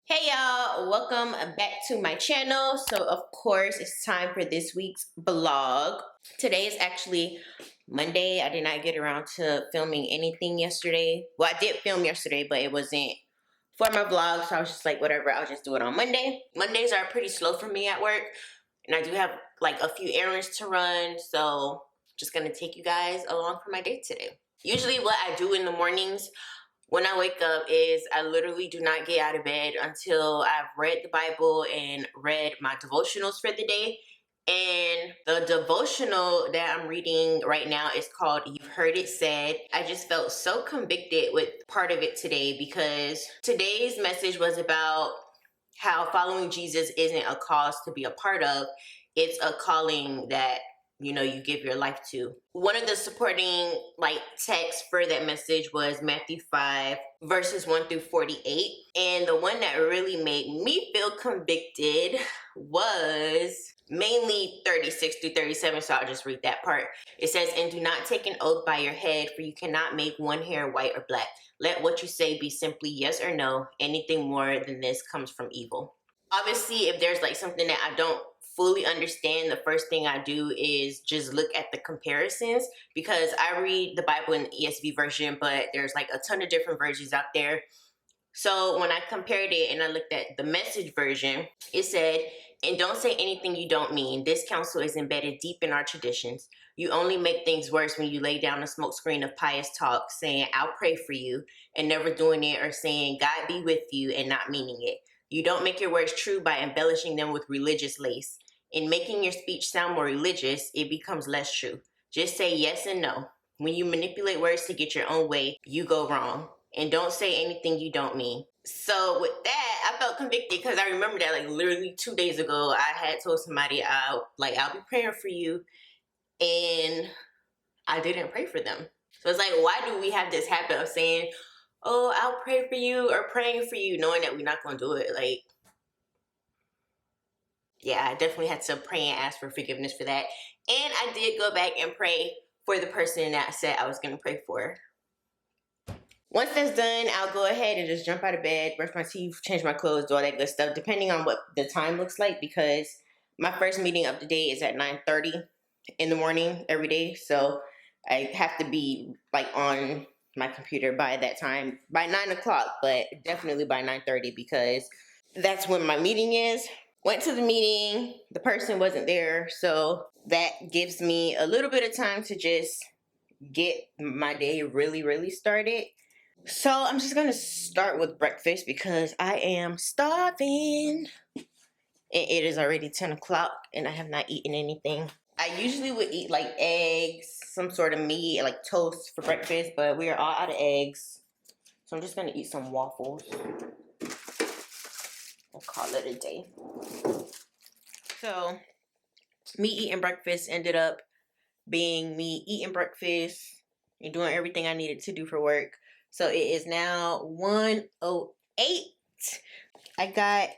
Hey y'all, welcome back to my channel. So of course it's time for this week's vlog. Today is actually Monday. I did not get around to filming anything yesterday. Well, I did film yesterday, but it wasn't for my vlog, so I was just like, whatever, I'll just do it on Monday. Mondays are pretty slow for me at work, and I do have like a few errands to run, so just gonna take you guys along for my day today. Usually what I do in the mornings when I wake up is I literally do not get out of bed until I've read the Bible and read my devotionals for the day. And the devotional that I'm reading right now is called You've Heard It Said. I just felt so convicted with part of it today because today's message was about how following Jesus isn't a cause to be a part of. It's a calling that you give your life to. One of the supporting texts for that message was Matthew 5 verses 1 through 48. And the one that really made me feel convicted was mainly 36 through 37. So I'll just read that part. It says, "And do not take an oath by your head, for you cannot make one hair white or black. Let what you say be simply yes or no. Anything more than this comes from evil." Obviously, if there's something that I don't fully understand, the first thing I do is just look at the comparisons, because I read the Bible in the ESV version, but there's a ton of different versions out there. So when I compared it and I looked at the Message version, it said, "And don't say anything you don't mean. This counsel is embedded deep in our traditions. You only make things worse when you lay down a smokescreen of pious talk, saying, 'I'll pray for you,' and never doing it, or saying, 'God be with you,' and not meaning it. You don't make your words true by embellishing them with religious lace. In making your speech sound more religious, it becomes less true. Just say yes and no. When you manipulate words to get your own way, you go wrong. And don't say anything you don't mean." So with that, I felt convicted because I remember that literally 2 days ago, I had told somebody I'll be praying for you, and I didn't pray for them. So it's why do we have this habit of saying, "Oh, I'll pray for you," or praying for you, knowing that we're not gonna do it? Yeah, I definitely had to pray and ask for forgiveness for that. And I did go back and pray for the person that I said I was gonna pray for. Once that's done, I'll go ahead and just jump out of bed, brush my teeth, change my clothes, do all that good stuff, depending on what the time looks like, because my first meeting of the day is at 9:30 in the morning every day. So I have to be on my computer by that time, by 9 o'clock, but definitely by 9:30, because that's when my meeting is. Went to the meeting, the person wasn't there, so that gives me a little bit of time to just get my day really started. So I'm just gonna start with breakfast because I am starving. It is already 10 o'clock and I have not eaten anything. I usually would eat eggs, some sort of meat, toast for breakfast, but we are all out of eggs. So I'm just gonna eat some waffles. I'll call it a day. So me eating breakfast ended up being me eating breakfast and doing everything I needed to do for work. So it is now 1:08. I got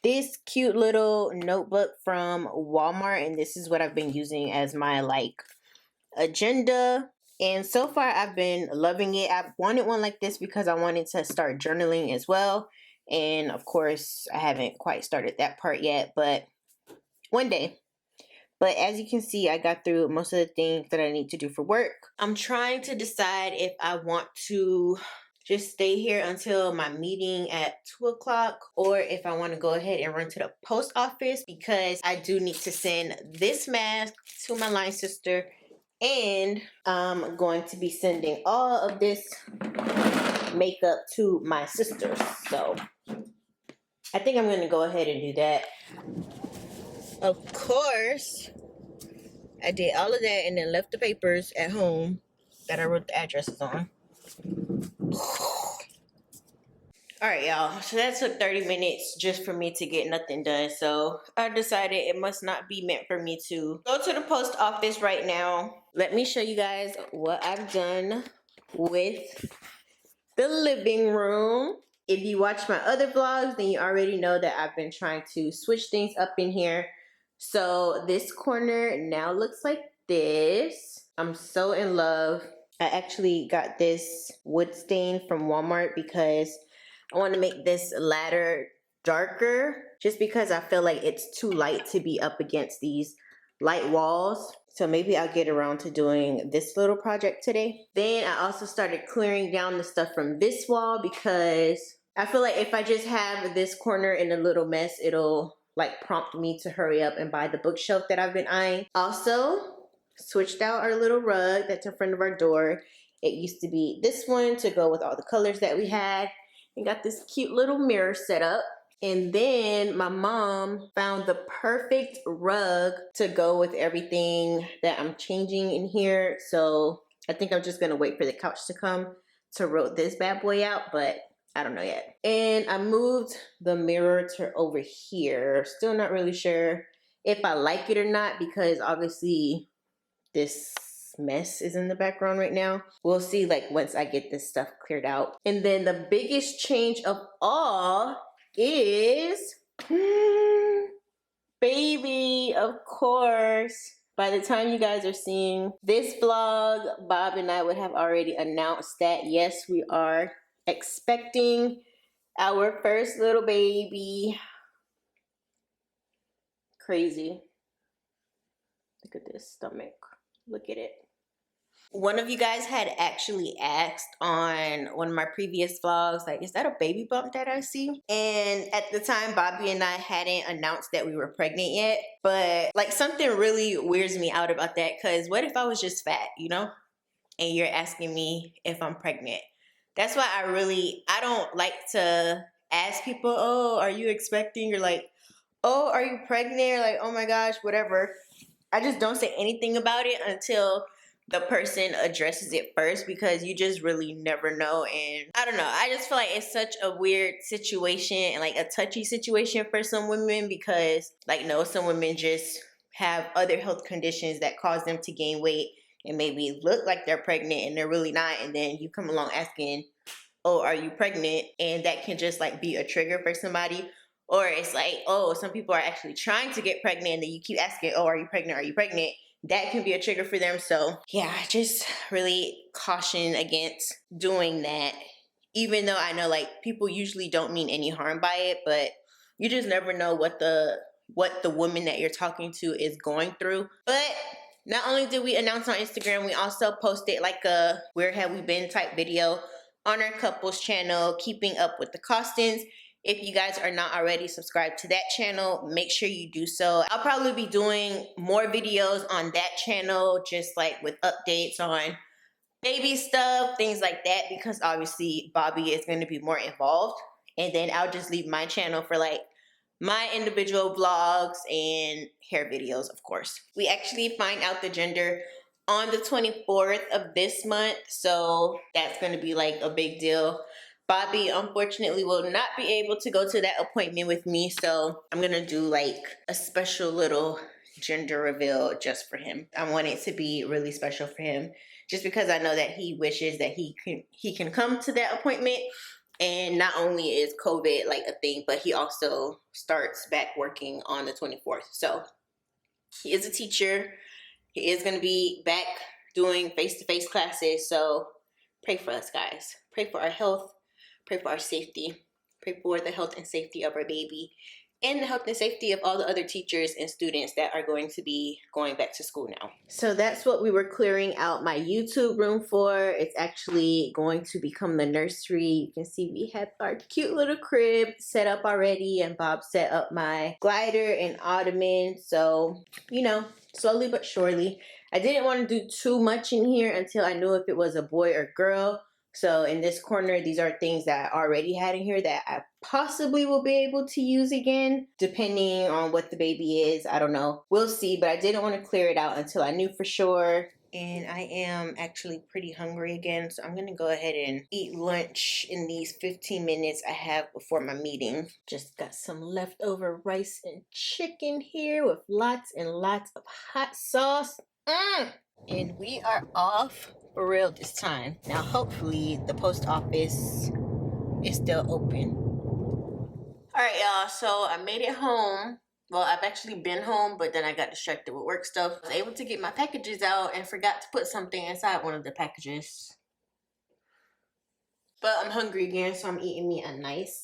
this cute little notebook from Walmart, and this is what I've been using as my agenda. And so far I've been loving it. I wanted one like this because I wanted to start journaling as well. And of course I haven't quite started that part yet, but one day. But as you can see, I got through most of the things that I need to do for work. I'm trying to decide if I want to just stay here until my meeting at 2 o'clock, or if I want to go ahead and run to the post office, because I do need to send this mask to my line sister, and I'm going to be sending all of this makeup to my sisters. So I think I'm going to go ahead and do that. Of course, I did all of that and then left the papers at home that I wrote the addresses on. Alright, y'all. So that took 30 minutes just for me to get nothing done. So I decided it must not be meant for me to go to the post office right now. Let me show you guys what I've done with the living room. If you watch my other vlogs, then you already know that I've been trying to switch things up in here. So this corner now looks like this. I'm so in love. I actually got this wood stain from Walmart because I want to make this ladder darker just because I feel like it's too light to be up against these light walls. So maybe I'll get around to doing this little project today. Then I also started clearing down the stuff from this wall because I feel like if I just have this corner in a little mess, it'll like prompt me to hurry up and buy the bookshelf that I've been eyeing. Also, switched out our little rug that's in front of our door. It used to be this one to go with all the colors that we had. And got this cute little mirror set up. And then my mom found the perfect rug to go with everything that I'm changing in here. So I think I'm just gonna wait for the couch to come to roll this bad boy out, but I don't know yet. And I moved the mirror to over here. Still not really sure if I like it or not because obviously this mess is in the background right now. We'll see like once I get this stuff cleared out. And then the biggest change of all is baby, of course. By the time you guys are seeing this vlog, Bob and I would have already announced that yes, we are expecting our first little baby. Crazy. Look at this stomach. Look at it. One of you guys had actually asked on one of my previous vlogs, like, is that a baby bump that I see? And at the time, Bobby and I hadn't announced that we were pregnant yet. But like something really weirds me out about that because what if I was just fat, you know? And you're asking me if I'm pregnant. That's why I don't like to ask people, oh, are you expecting? Or like, oh, are you pregnant? Or like, oh my gosh, whatever. I just don't say anything about it until the person addresses it first because you just really never know. And I don't know, I just feel like it's such a weird situation and like a touchy situation for some women because like no, some women just have other health conditions that cause them to gain weight and maybe look like they're pregnant and they're really not, and then you come along asking, oh, are you pregnant? And that can just like be a trigger for somebody. Or it's like, oh, some people are actually trying to get pregnant and then you keep asking, oh, are you pregnant? Are you pregnant? That can be a trigger for them. So yeah, just really caution against doing that. Even though I know like people usually don't mean any harm by it, but you just never know what the woman that you're talking to is going through. But not only did we announce on Instagram, we also posted like a where have we been type video on our couples channel, keeping up with the costings. If you guys are not already subscribed to that channel, make sure you do so. I'll probably be doing more videos on that channel, just like with updates on baby stuff, things like that, because obviously Bobby is going to be more involved. And then I'll just leave my channel for like my individual vlogs and hair videos, of course. We actually find out the gender on the 24th of this month, so that's going to be like a big deal. Bobby unfortunately will not be able to go to that appointment with me, so I'm gonna do like a special little gender reveal just for him. I want it to be really special for him just because I know that he wishes that he can come to that appointment. And not only is COVID like a thing, but he also starts back working on the 24th. So he is a teacher. He is going to be back doing face-to-face classes. So pray for us, guys. Pray for our health. Pray for our safety. Pray for the health and safety of our baby and the health and safety of all the other teachers and students that are going to be going back to school now. So that's what we were clearing out my YouTube room for. It's actually going to become the nursery. You can see we have our cute little crib set up already, and Bob set up my glider and ottoman. So, you know, slowly but surely. I didn't want to do too much in here until I knew if it was a boy or girl. So in this corner, these are things that I already had in here that I possibly will be able to use again, depending on what the baby is. I don't know. We'll see, but I didn't want to clear it out until I knew for sure. And I am actually pretty hungry again, so I'm going to go ahead and eat lunch in these 15 minutes I have before my meeting. Just got some leftover rice and chicken here with lots and lots of hot sauce. And we are off for real this time. Now hopefully the post office is still open. Alright y'all, so I made it home. Well, I've actually been home, but then I got distracted with work stuff. I was able to get my packages out and forgot to put something inside one of the packages. But I'm hungry again, so I'm eating me a nice,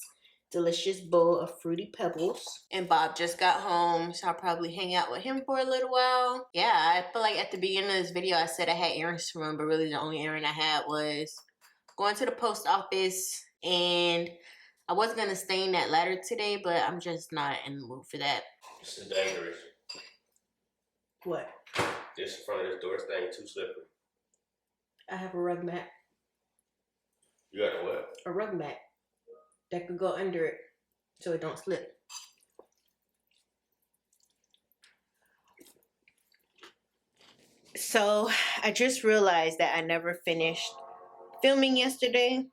delicious bowl of Fruity Pebbles. And Bob just got home, so I'll probably hang out with him for a little while. Yeah, I feel like at the beginning of this video, I said I had errands to run, but really the only errand I had was going to the post office. And I was gonna stain that ladder today, but I'm just not in the mood for that. This is dangerous. What? This in front of this door thing too slippery. I have a rug mat. You got a what? A rug mat that could go under it so it don't slip. So I just realized that I never finished filming yesterday.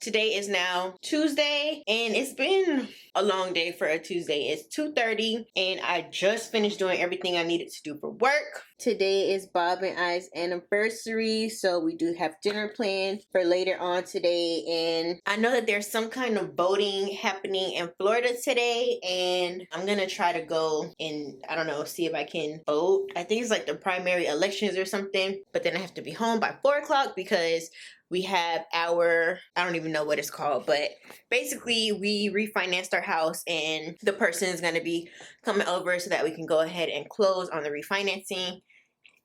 Today is now Tuesday, and it's been a long day for a Tuesday. It's 2:30, and I just finished doing everything I needed to do for work. Today is Bob and I's anniversary, so we do have dinner planned for later on today. And I know that there's some kind of voting happening in Florida today, and I'm gonna try to go and, I don't know, see if I can vote. I think it's like the primary elections or something, but then I have to be home by 4 o'clock because we have our, I don't even know what it's called, but basically we refinanced our house and the person is going to be coming over so that we can go ahead and close on the refinancing.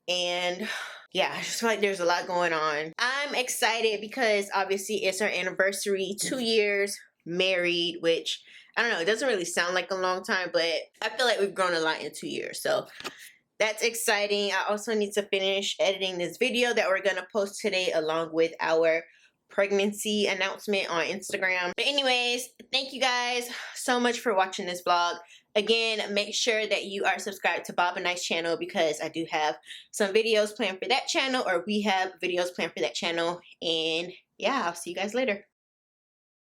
And yeah, I just feel like there's a lot going on. I'm excited because obviously it's our anniversary, 2 years married, which I don't know, it doesn't really sound like a long time, but I feel like we've grown a lot in 2 years. So that's exciting. I also need to finish editing this video that we're going to post today along with our pregnancy announcement on Instagram. But anyways, thank you guys so much for watching this vlog. Again, make sure that you are subscribed to Bob and I's channel because I do have some videos planned for that channel, or we have videos planned for that channel. And yeah, I'll see you guys later.